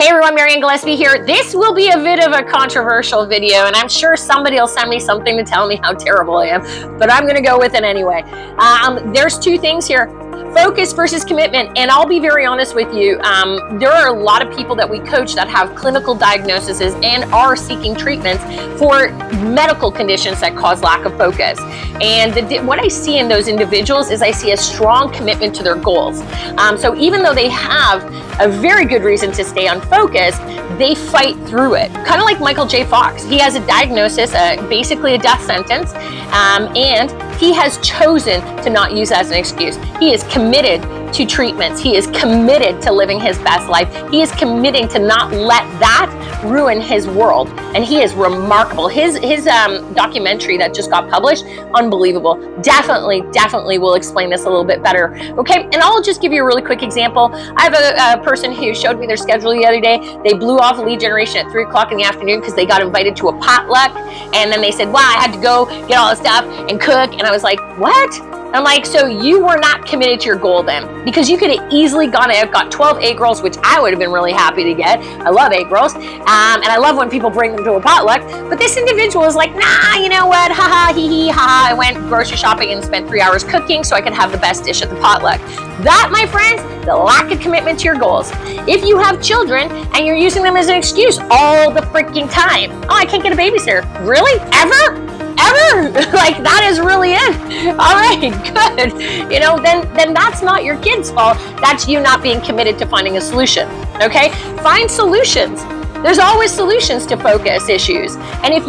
Hey everyone, Marianne Gillespie here. This will be a bit of a controversial video, and I'm sure somebody will send me something to tell me how terrible I am, but I'm gonna go with it anyway. There's two things here. Focus versus commitment, and I'll be very honest with you. There are a lot of people that we coach that have clinical diagnoses and are seeking treatments for medical conditions that cause lack of focus. And what I see in those individuals is I see a strong commitment to their goals. So even though they have a very good reason to stay unfocused, they fight through it. Kind of like Michael J. Fox. He has a diagnosis, basically a death sentence, and he has chosen to not use that as an excuse. He is committed to treatments. He is committed to living his best life. He is committing to not let that ruin his world. And he is remarkable. His documentary that just got published, unbelievable. Definitely will explain this a little bit better. Okay, and I'll just give you a really quick example. I have a person who showed me their schedule the other day. They blew off lead generation at 3 o'clock in the afternoon because they got invited to a potluck. And then they said, wow, I had to go get all the stuff and cook. And I was like, what? I'm like, so you were not committed to your goal then, because you could have easily gone out, got 12 egg rolls, which I would have been really happy to get. I love egg rolls, and I love when people bring them to a potluck. But this individual was like, nah, you know what? Ha ha, hee hee, ha ha. I went grocery shopping and spent 3 hours cooking so I could have the best dish at the potluck. That, my friends, the lack of commitment to your goals. If you have children and you're using them as an excuse all the freaking time, oh, I can't get a babysitter. Really? Ever? Like, that is really it. All right, good. You know, then that's not your kid's fault. That's you not being committed to finding a solution. Okay, find solutions. There's always solutions to focus issues. And if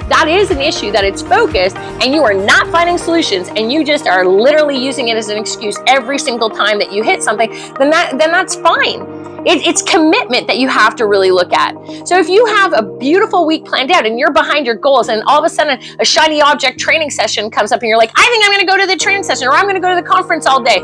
that is an issue, that it's focused and you are not finding solutions and you just are literally using it as an excuse every single time that you hit something, then that's fine. It's commitment that you have to really look at. So if you have a beautiful week planned out and you're behind your goals, and all of a sudden a shiny object training session comes up and you're like, I think I'm gonna go to the training session, or I'm gonna go to the conference all day.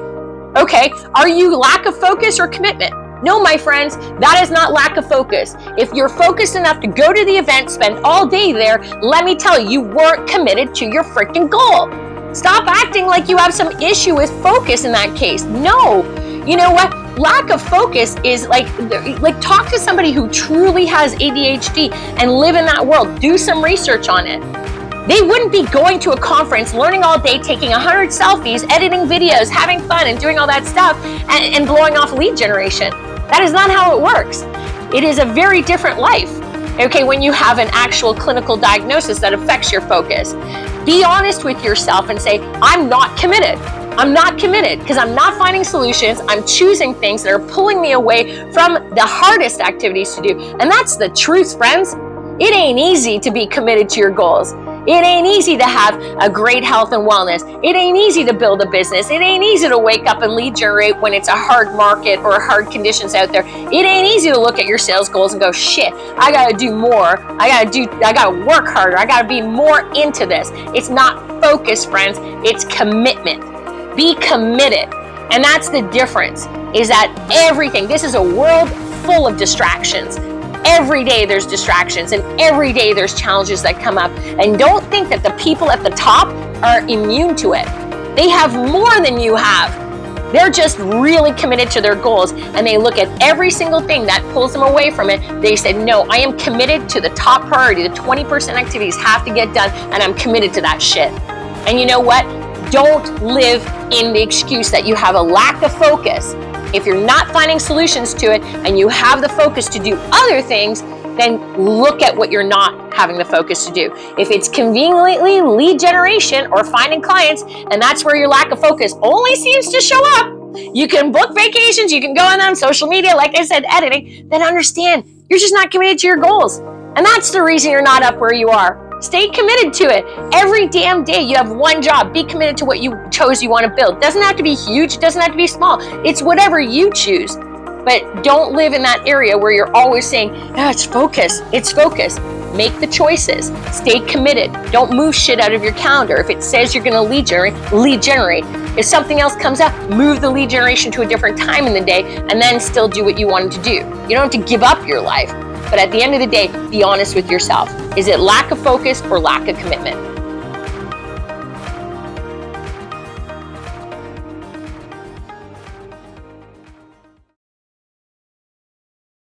Okay, are you lack of focus or commitment? No, my friends, that is not lack of focus. If you're focused enough to go to the event, spend all day there, let me tell you, you weren't committed to your freaking goal. Stop acting like you have some issue with focus in that case. No, you know what? Lack of focus is like talk to somebody who truly has ADHD and live in that world. Do some research on it. They wouldn't be going to a conference, learning all day, taking 100 selfies, editing videos, having fun, and doing all that stuff, and blowing off lead generation. That is not how it works. It is a very different life, okay, when you have an actual clinical diagnosis that affects your focus. Be honest with yourself and say, I'm not committed. I'm not committed because I'm not finding solutions. I'm choosing things that are pulling me away from the hardest activities to do. And that's the truth, friends. It ain't easy to be committed to your goals. It ain't easy to have a great health and wellness. It ain't easy to build a business. It ain't easy to wake up and lead generate when it's a hard market or hard conditions out there. It ain't easy to look at your sales goals and go, shit, I gotta do more. I gotta work harder. I gotta be more into this. It's not focus, friends. It's commitment. Be committed. And that's the difference, is that everything, this is a world full of distractions. Every day there's distractions, and every day there's challenges that come up. And don't think that the people at the top are immune to it. They have more than you have. They're just really committed to their goals, and they look at every single thing that pulls them away from it. They said, no, I am committed to the top priority. The 20% activities have to get done, and I'm committed to that shit. And you know what? Don't live in the excuse that you have a lack of focus. If you're not finding solutions to it and you have the focus to do other things, then look at what you're not having the focus to do. If it's conveniently lead generation or finding clients, and that's where your lack of focus only seems to show up, you can book vacations, you can go on social media, like I said, editing, then understand you're just not committed to your goals. And that's the reason you're not up where you are. Stay committed to it. Every damn day you have one job. Be committed to what you chose you want to build. Doesn't have to be huge. Doesn't have to be small. It's whatever you choose. But don't live in that area where you're always saying, oh, it's focus. It's focus. Make the choices. Stay committed. Don't move shit out of your calendar. If it says you're going to lead generate. If something else comes up, move the lead generation to a different time in the day and then still do what you wanted to do. You don't have to give up your life. But at the end of the day, be honest with yourself. Is it lack of focus or lack of commitment?